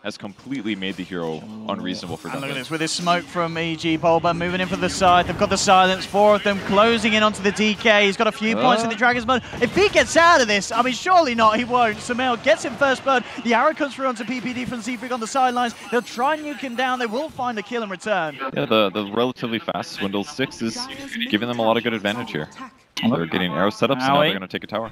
has completely made the hero unreasonable for them. And look at this, with this smoke from EG, Bulba moving in from the side. They've got the silence, 4 of them closing in onto the DK. He's got a few points in the Dragon's Blood. If he gets out of this, I mean, surely not, he won't. Sumail gets him first blood. The arrow comes through onto PPD from Z-Freak on the sidelines. They'll try and nuke him down. They will find a kill in return. Yeah, the relatively fast Swindle 6 is giving them a lot of good advantage here. They're getting arrow setups, so now they're going to take a tower.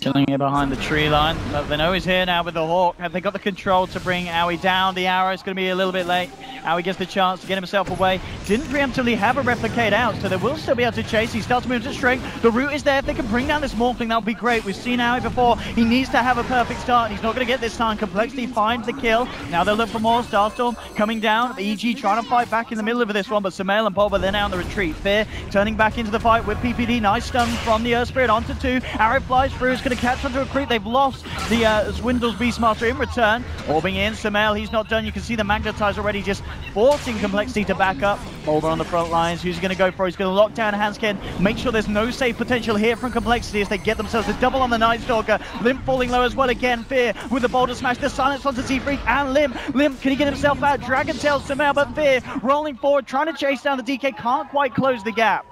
Killing it behind the tree line, but they know he's here now with the Hawk. Have they got the control to bring Aoi down? The arrow is going to be a little bit late. Aoi gets the chance to get himself away. Didn't preemptively have a replicate out, so they will still be able to chase. He starts to move to strength. The route is there. If they can bring down this Morphling, that would be great. We've seen Aoi before. He needs to have a perfect start, and he's not going to get this time. Complexity finds the kill. Now they'll look for more. Starstorm coming down. EG trying to fight back in the middle of this one, but Sumail and Bulba, they're now on the retreat. Fear turning back into the fight with PPD. Nice stun from the Earth Spirit onto 2. Arrow flies through. Is going to catch onto a creep. They've lost the Swindle's Beastmaster in return. Orbing in, Sumail, he's not done. You can see the Magnetize already just forcing Complexity to back up. Bulba on the front lines. Who's he going to go for? He's going to lock down Hanskin. Make sure there's no save potential here from Complexity as they get themselves a double on the Night Stalker. Limp falling low as well again. Fear with the Boulder Smash. The silence onto Z-Freak and Limp. Limp, can he get himself out? Dragon Tail Sumail, but Fear rolling forward, trying to chase down the DK. Can't quite close the gap.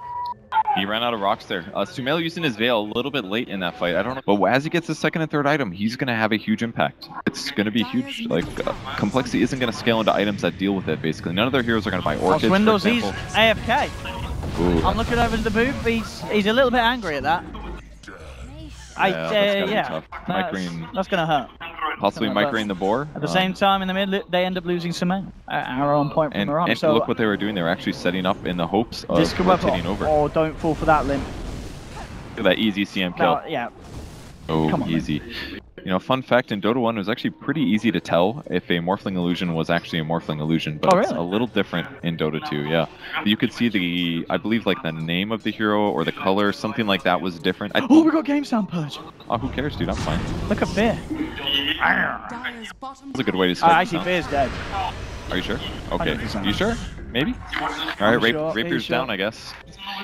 He ran out of rocks there. Sumail using his Veil a little bit late in that fight. I don't know. But as he gets his second and third item, he's going to have a huge impact. It's going to be huge. Like, Complexity isn't going to scale into items that deal with it, basically. None of their heroes are going to buy Orchids, Swindles, for he's AFK. Ooh. I'm looking over to the booth. He's a little bit angry at that. Yeah, that's going to hurt. Possibly microing the boar. At the same time, in the mid, they end up losing Sumail. Arrow on point from Mirana. And so look what they were doing. They were actually setting up in the hopes of rotating over. Oh, don't fall for that, Limp. Look at that easy CM kill. Yeah. Oh, Come on, easy. You know, fun fact, in Dota 1, it was actually pretty easy to tell if a Morphling illusion was actually a Morphling illusion, but it's a little different in Dota 2, yeah. You could see the, I believe, like the name of the hero or the color, something like that was different. Oh, we got game sound, Purge. Oh, who cares, dude? I'm fine. Look at Fear. That's a good way to start. Actually, Fear's dead. Are you sure? Okay. You sure? Maybe? Alright, Rapier's down, I guess.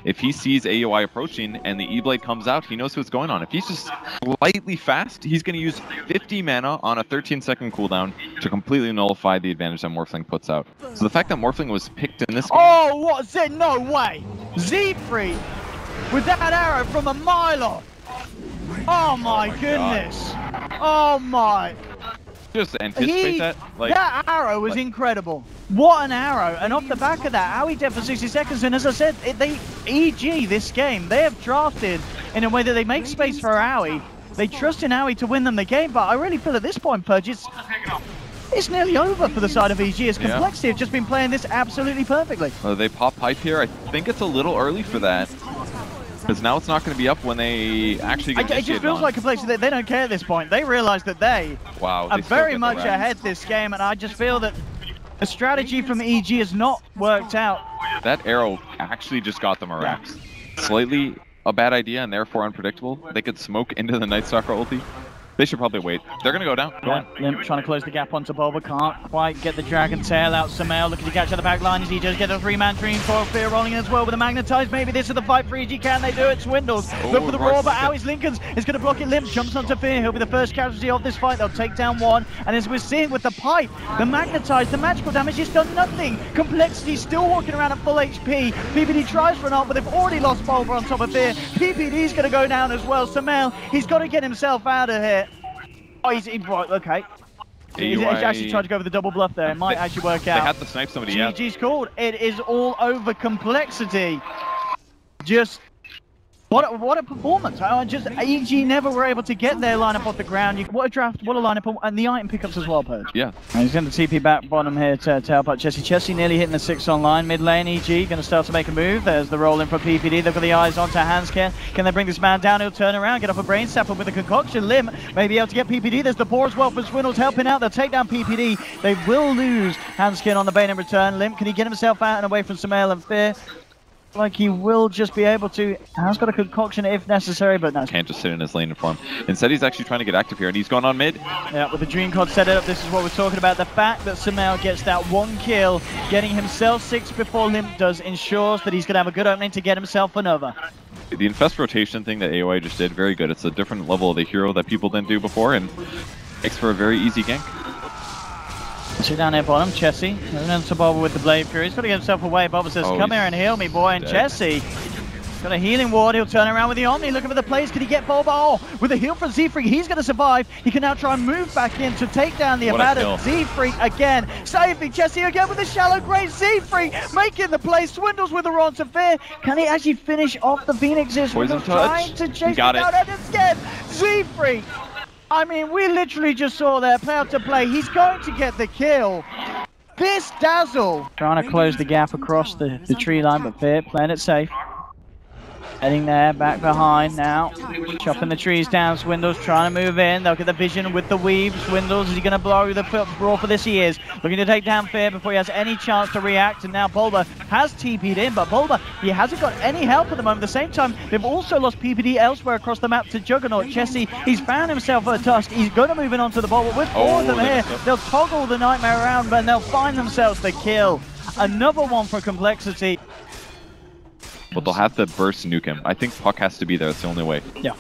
If he sees AOI approaching and the E-Blade comes out, he knows what's going on. If he's just slightly fast, he's going to use 50 mana on a 13-second cooldown to completely nullify the advantage that Morphling puts out. So the fact that Morphling was picked in this game... Oh, what? No way! Z-Freak with that arrow from a mile off! Oh my goodness! God. Oh my... Just anticipate that. Like, that arrow was incredible. What an arrow! And off the back of that, Aoi dead for 60 seconds. And as I said, EG this game, they have drafted in a way that they make space for Aoi. They trust in Aoi to win them the game. But I really feel at this point, Purge, it's nearly over for the side of EG. As Complexity have just been playing this absolutely perfectly. They pop pipe here. I think it's a little early for that. Because now it's not going to be up when they actually get it just feels like Complexity, they don't care at this point. They realize that they are very much ahead this game, and I just feel that the strategy from EG has not worked out. That arrow actually just got them a Rax. Slightly a bad idea and therefore unpredictable. They could smoke into the Night Stalker ulti. They should probably wait. They're going to go down. Go on. Limp trying to close the gap onto Bulba. Can't quite get the Dragon Tail out. Sumail looking to catch at the back line as he does get a 3-man Dream for Fear rolling in as well with a Magnetize. Maybe this is the fight for EG. Can they do it? Swindles. Look for the roar, but Aoi's Lincolns is going to block it. Limp jumps onto Fear. He'll be the first casualty of this fight. They'll take down one. And as we're seeing with the pipe, the Magnetize, the magical damage has done nothing. Complexity still walking around at full HP. PPD tries for an ult, but they've already lost Bulba on top of Fear. PPD's going to go down as well. Sumail, he's got to get himself out of here. Oh, he's right, okay. He's actually tried to go for the double bluff there. It might actually work out. They had to snipe somebody, yeah. GG's called. It is all over Complexity. Just... What a performance. EG never were able to get their lineup off the ground. What a draft, what a lineup, and the item pickups as well, Purge. Yeah. And he's going to TP back bottom here to help out Chessie. Chessie nearly hitting the 6 online. Mid lane, EG going to start to make a move. There's the roll in for PPD. They've got the eyes onto Hanskin. Can they bring this man down? He'll turn around, get off a brain sapper with a concoction. Limb may be able to get PPD. There's the boar as well for Swindles helping out. They'll take down PPD. They will lose Hanskin on the Bane in return. Limb, can he get himself out and away from Sumail and Fear? Like he will just be able to. Has got a concoction if necessary, but no. Can't just sit in his lane and farm. Instead, he's actually trying to get active here, and he's gone on mid. Yeah, with the Dream Cod set up, this is what we're talking about. The fact that Sumail gets that 1 kill, getting himself 6 before Limp does, ensures that he's going to have a good opening to get himself another. The infest rotation thing that AOI just did, very good. It's a different level of the hero that people didn't do before, and Makes for a very easy gank. So down there bottom, Chessie. Moving into Bulba with the Blade Fury. He's got to get himself away. Bulba says, come here and heal me, boy. And Chessie got a healing ward. He'll turn around with the Omni, looking for the plays. Can he get Bulba? Oh, with a heal from Z-Freak, he's going to survive. He can now try and move back in to take down the Abaddon. Z-Freak again, saving Chessie again with a shallow grave. Z-Freak making the play, swindles with the Ron to Fear. Can he actually finish off the Phoenixes? Poison touch. Trying to chase him down, and instead, Z-Freak. I mean, we literally just saw their player to play. He's going to get the kill. This Dazzle. Trying to close the gap across the tree line, but Fear playing it safe. Heading there, back behind now. Chopping the trees down. Swindles trying to move in. They'll get the vision with the weave. Swindles, is he going to blow the brawl for this? He is. Looking to take down Fear before he has any chance to react. And now Bulba has TP'd in, but Bulba, he hasn't got any help at the moment. At the same time, they've also lost PPD elsewhere across the map to Juggernaut. Chessie, he's found himself a Tusk. He's going to move in onto the ball, but with four of them here, they'll toggle the Nightmare around, and they'll find themselves the kill. Another one for Complexity. But they'll have to burst nuke him. I think Puck has to be there. That's the only way. Yeah.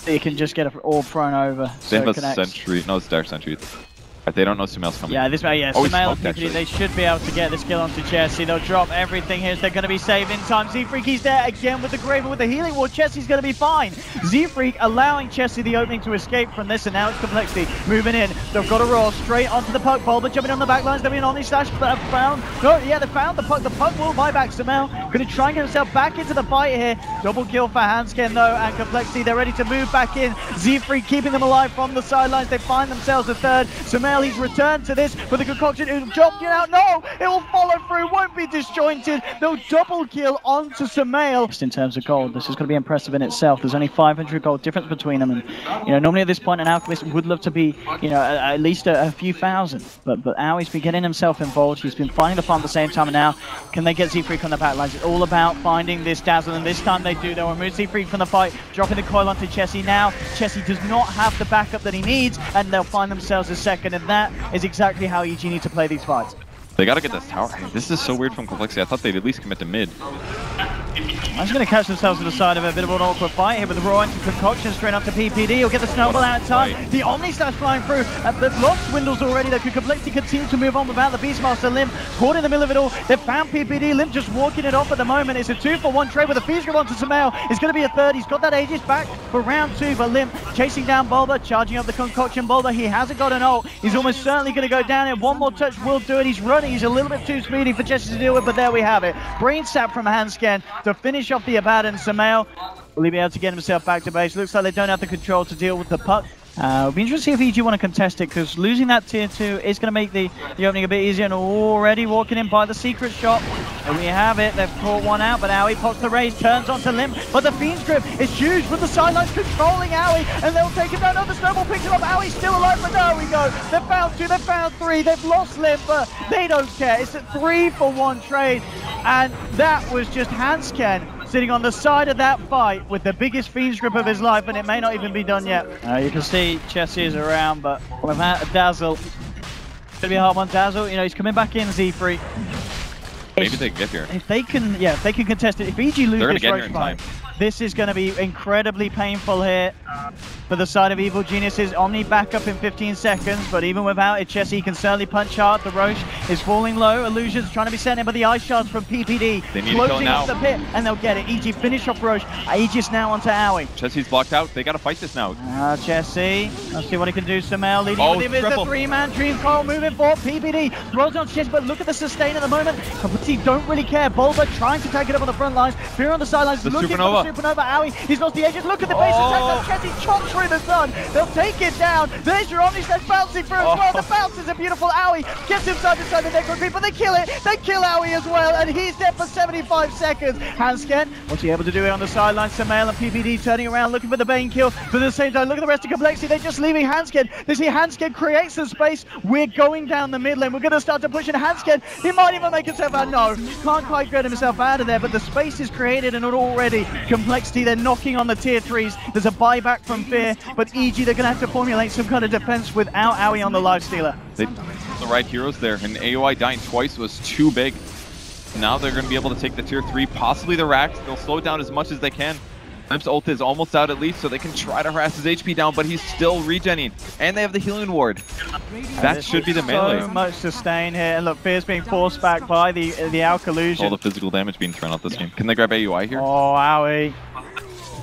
You can just get an orb thrown over. They have a sentry. No, it's their sentry. They don't know Sumail's coming. Yeah, Sumail, they should be able to get this kill onto Chessie. They'll drop everything here, so they're going to be saving time. Z-Freak, he's there again with the Graven, with the healing ward. Chessie's going to be fine. Z-Freak allowing Chessie the opening to escape from this, and now it's Complexity moving in. They've got a roll straight onto the Puck. Bulba jumping on the back lines. They'll be an Omni Slash, but they found the Puck. The Puck will buy back Sumail. Going to try and get himself back into the fight here. Double kill for Hansken though, and Complexity, they're ready to move back in. Z-Freak keeping them alive from the sidelines. They find themselves a third. Sumail, he's returned to this with a concoction. It'll drop it out. No, it will follow through. Won't be disjointed. They'll double kill onto Sumail. Just in terms of gold, this is going to be impressive in itself. There's only 500 gold difference between them, and normally at this point an Alchemist would love to be at least a few thousand, but Aui's been getting himself involved. He's been finding the farm at the same time, and now can they get Z-Freak on the back lines? It's all about finding this Dazzle, and this time they do. They'll remove Z-Freak from the fight, dropping the coil onto Chessie. Now Chessie does not have the backup that he needs, and they'll find themselves a second, and that is exactly how EG need to play these fights. They gotta get this tower. This is so weird from Complexity. I thought they'd at least commit to mid. I'm just going to catch themselves to the side of a bit of an awkward fight here with the Raw into Concoction straight up to PPD. He'll get the snowball out in time. Right. The Omni Slash flying through. They've lost Swindles already. They could Complexity continue to move on without the Beastmaster. Limb caught in the middle of it all. They've found PPD. Limb just walking it off at the moment. It's a 2-for-1 trade with a Feast Grip onto Sumail. It's going to be a third. He's got that Aegis back for round 2, but Limb chasing down Bulba, charging up the Concoction. Bulba, he hasn't got an ult. He's almost certainly going to go down here. One more touch will do it. He's running. He's a little bit too speedy for Chessie to deal with, but there we have it. Brain Sap from Hansken to finish off the Abaddon. Sumail, will he be able to get himself back to base? Looks like they don't have the control to deal with the Puck. It'll be interesting to see if EG want to contest it, because losing that tier 2 is going to make the opening a bit easier, and already walking in by the secret shot. And we have it. They've caught one out, but Aui pops the raise, turns onto Limb, but the Fiend's Grip is huge with the sidelines controlling Aui, and they'll take him down. Another snowball picks him up. Aui's still alive, but there we go. They've found 2, they've found 3, they've lost Limb, but they don't care. It's a 3-for-1 trade, and that was just Hansken sitting on the side of that fight with the biggest Fiend's Grip of his life, and it may not even be done yet. You can see Chessie is around, but without a Dazzle, it's going to be a hard one. Dazzle, he's coming back in, Z-Free. Maybe they can get here. If they can, if they can contest it. If EG lose this Roche fight, this is going to be incredibly painful here for the side of Evil Geniuses. Omni back up in 15 seconds, but even without it, Chessie can certainly punch hard. The Roche is falling low. Illusions trying to be sent in by the Ice Shards from PPD. They need closing off the pit, and they'll get it. EG finish off Roche. Aegis now onto Aui. Chessie's blocked out. They got to fight this now. Chessie, let's see what he can do. Sumail leading with him is the 3-man Dream Coil moving forward. PPD throws on Chessie, but look at the sustain at the moment. Complexity don't really care. Bulba trying to take it up on the front lines. Fear on the sidelines, looking for the Supernova. Aui, he's lost the Aegis. Look at the base attack. Chessie chops through the sun. They'll take it down. There's your Omni Slash bouncing through as well. The bounce is a beautiful. Aui gets himself inside the Necro Creep, but they kill it. They kill Aui as well, and he's dead for 75 seconds. Hansken, what's he able to do here on the sidelines? Sumail and PPD turning around, looking for the Bane kill. But at the same time, look at the rest of Complexity. They're just leaving Hansken. They see Hansken create some space. We're going down the mid lane. We're going to start to push in Hansken. He might even make himself out. No, can't quite get himself out of there, but the space is created, and already Complexity, they're knocking on the tier 3s. There's a buyback from Fear, but EG, they're going to have to formulate some kind of defense without Aui on the Lifestealer. They the right heroes there, and AOI dying twice was too big. Now they're going to be able to take the tier 3, possibly the racks. They'll slow it down as much as they can. Limp's ult is almost out at least, so they can try to harass his HP down, but he's still regenning. And they have the healing ward. That should be the melee. So much sustain here. And look, Fear's being forced back by the Alkalusion. All the physical damage being thrown out this game. Can they grab AUI here? Oh, owie.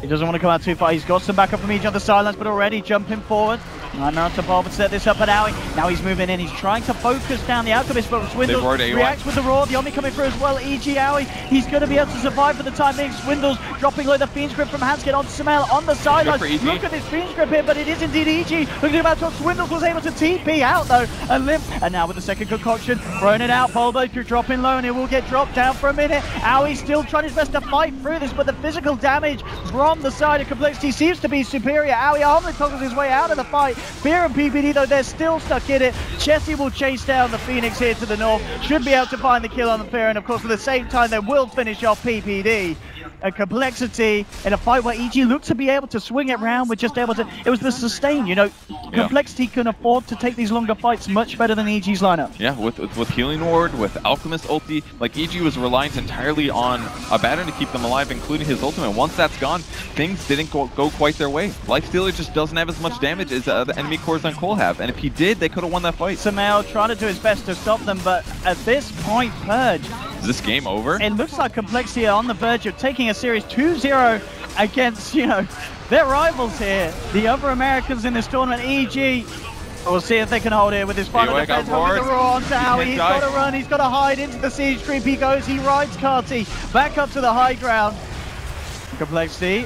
He doesn't want to come out too far. He's got some backup from each on the sidelines, but already jumping forward. Mirana Bob would set this up at Owie. Now he's moving in. He's trying to focus down the Alchemist, but Swindles reacts with the roar. The Omni coming through as well. EG Owie. He's going to be able to survive for the time being. Swindles dropping low the Fiend's Grip from Hanskin on Samel on the sidelines. Look at this Fiend's Grip here, but it is indeed EG. Looking about to Swindles was able to TP out though and Limp. And now with the second concoction, throwing it out. Bulbo if you're dropping low and it will get dropped down for a minute. Owie still trying his best to fight through this, but the physical damage from the side of Complexity seems to be superior. Owie only toggles his way out of the fight. Fear and PPD though, they're still stuck in it. Chessie will chase down the Phoenix here to the north. Should be able to find the kill on the Fear, and of course at the same time they will finish off PPD. And Complexity in a fight where EG looked to be able to swing it round, with just able to, it was the sustain, you know. Complexity can afford to take these longer fights much better than EG's lineup. Yeah, with Healing Ward, with Alchemist ulti, like EG was reliant entirely on a batter to keep them alive, including his ultimate. Once that's gone, things didn't go quite their way. Lifestealer just doesn't have as much damage as the enemy cores on Cole have, and if he did, they could have won that fight. Samel trying to do his best to stop them, but at this point, Purge, is this game over? It looks like Complexity are on the verge of taking a series 2-0 against, you know, their rivals here. The other Americans in this tournament, EG. We'll see if they can hold it with his final defense. With the roar on Owie. He's got to run, he's got to hide into the siege creep. He goes, he rides Carty back up to the high ground. Complexity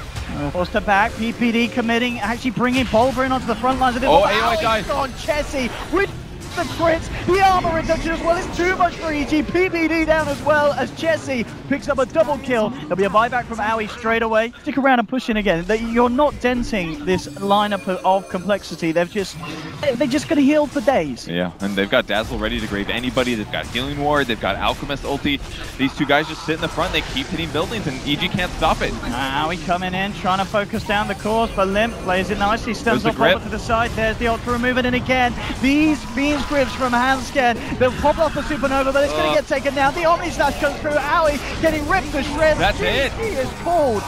forced to back. PPD committing, actually bringing Bulber in onto the front lines of this. Oh, AOI dies. On Chessie with the crits, the armor reduction as well. It's too much for EG. PPD down as well as Chessie picks up a double kill. There'll be a buyback from Owie straight away. Stick around and push in again. You're not denting this lineup of Complexity. They're just going to heal for days. Yeah, and they've got Dazzle ready to grave anybody. They've got Healing Ward. They've got Alchemist ulti. These two guys just sit in the front. They keep hitting buildings, and EG can't stop it. Owie coming in, trying to focus down the course, but Limp plays it nicely. Stems off over to the side. There's the ult to remove it, and again, these Fiend's Grips from Hanskin. They'll pop off the Supernova, but it's going to get taken down. The Omni Slash comes through. Owie getting ripped to shreds. That's it. He is pulled.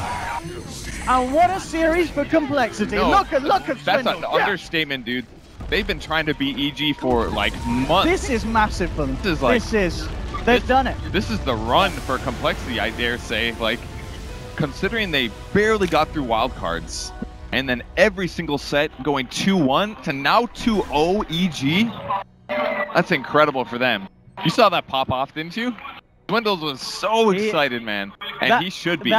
And what a series for Complexity. No, look at Swindle. That's an understatement, dude. They've been trying to beat EG for like months. This is massive for them. They've done it. This is the run for Complexity, I dare say. Like, considering they barely got through wildcards, and then every single set going 2-1 to now 2-0 EG. That's incredible for them. You saw that pop off, didn't you? Swindles was so excited, man. And he should be.